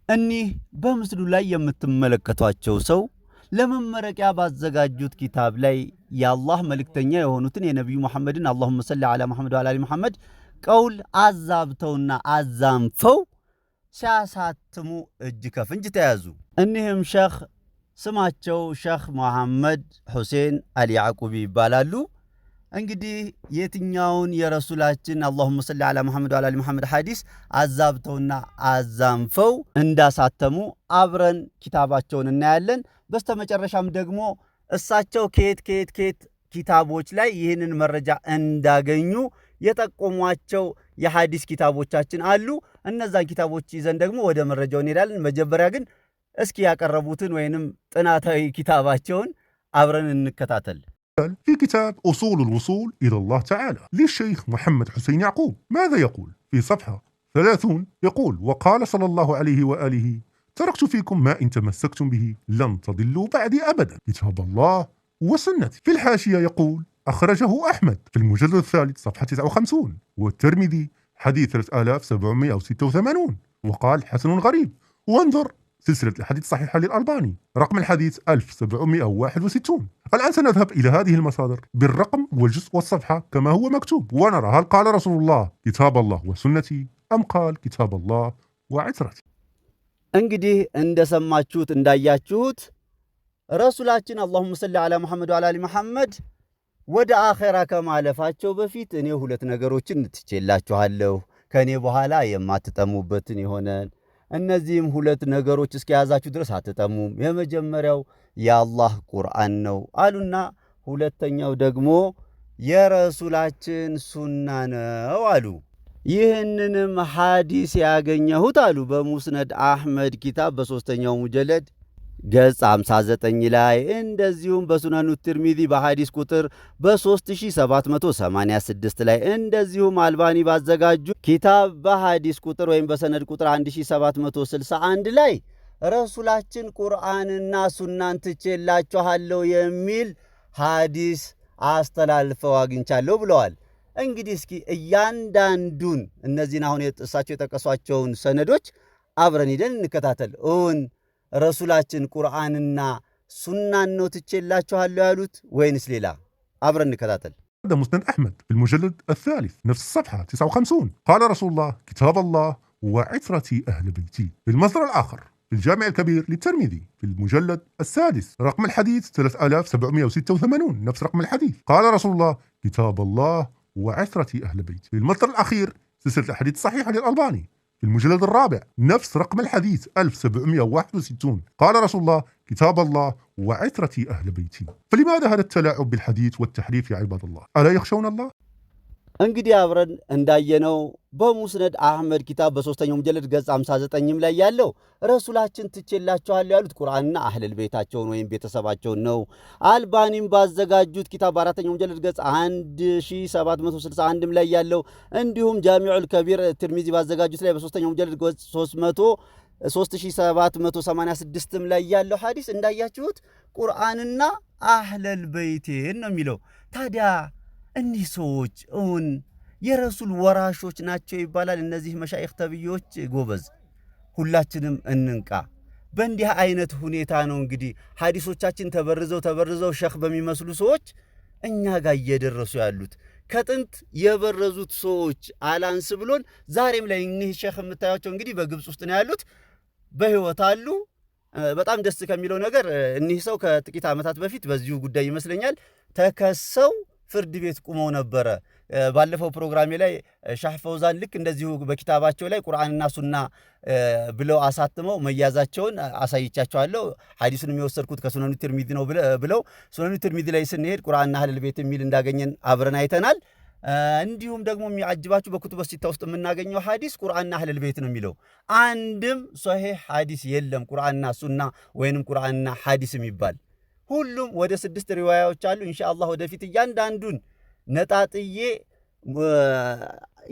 እኒህ በምስሉ ላይ የምትመለከቷቸው ሰው ለመመረቂያ ባዘጋጁት ኪታብ ላይ የአላህ መልእክተኛ የሆኑትን የነቢዩ መሐመድን አላሁመ ሰሊ ዐላ መሐመድ ወዐላ አሊ መሐመድ ቀውል አዛብተውና አዛንፈው ሲያሳትሙ እጅ ከፍንጅ ተያዙ። እኒህም ሸኽ ስማቸው ሸኽ መሐመድ ሁሴን አሊ ያዕቁቢ ይባላሉ። እንግዲህ የትኛውን የረሱላችን አላሁመ ሰሊ ዐላ መሐመድ ወዐላ አሊ መሐመድ ሐዲስ አዛብተውና አዛንፈው እንዳሳተሙ አብረን ኪታባቸውን እናያለን። በስተመጨረሻም ደግሞ እሳቸው ከየት ኪታቦች ላይ ይህንን መረጃ እንዳገኙ የጠቆሟቸው የሐዲስ ኪታቦቻችን አሉ። እነዛን ኪታቦች ይዘን ደግሞ ወደ መረጃው እንሄዳለን። መጀመሪያ ግን እስኪ ያቀረቡትን ወይንም ጥናታዊ ኪታባቸውን አብረን እንከታተል። في كتاب أصول الوصول إلى الله تعالى للشيخ محمد حسين يعقوب، ماذا يقول؟ في صفحة 30 يقول: وقال صلى الله عليه وآله: تركت فيكم ما إن تمسكتم به لن تضلوا بعدي أبدا، كتاب الله وسنتي. في الحاشية يقول: أخرجه أحمد في المجلد الثالث صفحة 59، والترمذي حديث 3786، وقال حسن غريب. وانظر سلسلة الحديث الصحيحة للألباني رقم الحديث 1761. الآن سنذهب إلى هذه المصادر بالرقم والجزء والصفحة كما هو مكتوب، ونرى هل قال رسول الله كتاب الله وسنتي أم قال كتاب الله وعترتي. እንግዲህ እንደሰማችሁት እንዳያችሁት ረሱላችን አላሁመ ሰሊ ዐላ መሐመድ ወዐላ አሊ መሐመድ ወደ አኼራ ከማለፋቸው በፊት እኔ ሁለት ነገሮችን ትቼላችኋለሁ ከኔ በኋላ የማትጠሙበትን ይሆናል። እነዚህም ሁለት ነገሮች እስከያዛችሁ ድረስ አትጠሙም። የመጀመሪያው የአላህ ቁርአን ነው አሉና ሁለተኛው ደግሞ የረሱላችን ሱና ነው አሉ። ይህንንም ሐዲስ ያገኘሁት አሉ በሙስነድ አሕመድ ኪታብ በሶስተኛው ሙጀለድ ገጽ 59 ላይ እንደዚሁም በሱነኑ ትርሚዚ በሐዲስ ቁጥር በ3786 ላይ እንደዚሁም አልባኒ ባዘጋጁ ኪታብ በሐዲስ ቁጥር ወይም በሰነድ ቁጥር 1761 ላይ ረሱላችን ቁርአንና ሱናን ትቼላችኋለሁ የሚል ሐዲስ አስተላልፈው አግኝቻለሁ ብለዋል። እንግዲህ እስኪ እያንዳንዱን እነዚህን አሁን እሳቸው የጠቀሷቸውን ሰነዶች አብረን ሄደን እንከታተል። ረሱላችን ቁርአንና ሱናን ነው ትቼላችኋለሁ ያሉት ወይንስ ሌላ? አብረን እንከታተል። هذا مسند أحمد في المجلد الثالث نفس الصفحة 59، قال رسول الله كتاب الله وعترتي أهل بيتي. في المصدر الآخر في الجامع الكبير للترمذي في المجلد السادس رقم الحديث 3786 نفس رقم الحديث، قال رسول الله كتاب الله وعترتي أهل بيتي. في المصدر الأخير سلسلة الحديث الصحيحة للألباني في المجلد الرابع نفس رقم الحديث 1761، قال رسول الله كتاب الله وعترتي أهل بيتي. فلماذا هذا التلاعب بالحديث والتحريف يا عباد الله؟ ألا يخشون الله؟ እንግዲህ አብረን እንዳየነው በሙስነድ አሕመድ ኪታብ በሶስተኛው ሙጀለድ ገጽ 59 ላይ ያለው ረሱላችን ትቼላችኋለሁ ያሉት ቁርአንና አህለል ቤታቸውን ወይም ቤተሰባቸውን ነው። አልባኒም ባዘጋጁት ኪታብ በአራተኛው ሙጀለድ ገጽ 1761 ላይ ያለው እንዲሁም ጃሚዑል ከቢር ትርሚዚ ባዘጋጁት ላይ በሶስተኛው ሙጀለድ ገጽ 3786 ላይ ያለው ሐዲስ እንዳያችሁት ቁርአንና አህለል ቤቴን ነው የሚለው። ታዲያ እኒህ ሰዎች እውን የረሱል ወራሾች ናቸው ይባላል? እነዚህ መሻይኽ ተብዮች ጎበዝ፣ ሁላችንም እንንቃ። በእንዲህ አይነት ሁኔታ ነው እንግዲህ ሐዲሶቻችን ተበርዘው ሸኽ በሚመስሉ ሰዎች እኛ ጋር እየደረሱ ያሉት። ከጥንት የበረዙት ሰዎች አላንስ ብሎን ዛሬም ላይ እኒህ ሸኽ የምታያቸው እንግዲህ በግብፅ ውስጥ ነው ያሉት፣ በህይወት አሉ። በጣም ደስ ከሚለው ነገር እኒህ ሰው ከጥቂት ዓመታት በፊት በዚሁ ጉዳይ ይመስለኛል ተከሰው ፍርድ ቤት ቁመው ነበረ። ባለፈው ፕሮግራሜ ላይ ሻህ ፈውዛን ልክ እንደዚሁ በኪታባቸው ላይ ቁርአንና ሱና ብለው አሳትመው መያዛቸውን አሳይቻቸዋለሁ። ሐዲሱን የወሰድኩት ከሱነኑ ትርሚዚ ነው ብለው ሱነኑ ትርሚዚ ላይ ስንሄድ ቁርአንና አህለል ቤት የሚል እንዳገኘን አብረን አይተናል። እንዲሁም ደግሞ የሚያጅባችሁ በኩቱበ ሲታ ውስጥ የምናገኘው ሐዲስ ቁርአንና አህለል ቤት ነው የሚለው። አንድም ሶሒህ ሐዲስ የለም ቁርአንና ሱና ወይንም ቁርአንና ሐዲስ የሚባል። ሁሉም ወደ 6 ሪዋያዎች አሉ። ኢንሻአላህ ወደፊት እያንዳንዱን ነጣጥዬ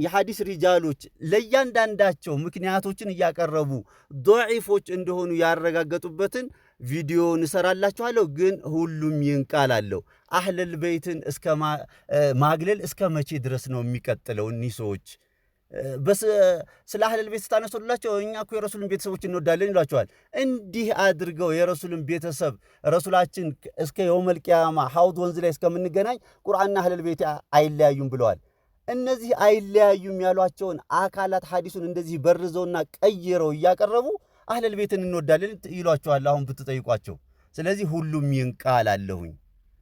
የሐዲስ ሪጃሎች ለእያንዳንዳቸው ምክንያቶችን እያቀረቡ ዶዒፎች እንደሆኑ ያረጋገጡበትን ቪዲዮ እንሰራላችኋለሁ። ግን ሁሉም ይንቃላለሁ። አህለል ቤትን እስከ ማግለል እስከ መቼ ድረስ ነው የሚቀጥለው? እኒህ ሰዎች ስለ አህለል ቤት ስታነሱላቸው እኛ እኮ የረሱልን ቤተሰቦች እንወዳለን ይሏቸዋል። እንዲህ አድርገው የረሱልን ቤተሰብ ረሱላችን እስከ የውመል ቂያማ ሐውድ ወንዝ ላይ እስከምንገናኝ ቁርአንና አህለል ቤት አይለያዩም ብለዋል። እነዚህ አይለያዩም ያሏቸውን አካላት ሐዲሱን እንደዚህ በርዘውና ቀይረው እያቀረቡ አህለል ቤትን እንወዳለን ይሏቸዋል አሁን ብትጠይቋቸው። ስለዚህ ሁሉም ይንቃል አለሁኝ።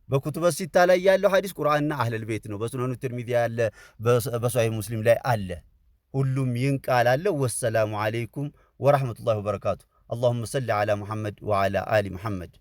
በኩቱበ ሲታ ላይ ያለው ሐዲስ ቁርአንና አህለል ቤት ነው። በሱነኑ ትርሚዚ ያለ በሷሂህ ሙስሊም ላይ አለ። ሁሉም ይንቃል አለ። ወሰላሙ አለይኩም ወራህመቱላሂ ወበረካቱ። اللهم صل على محمد وعلى آل محمد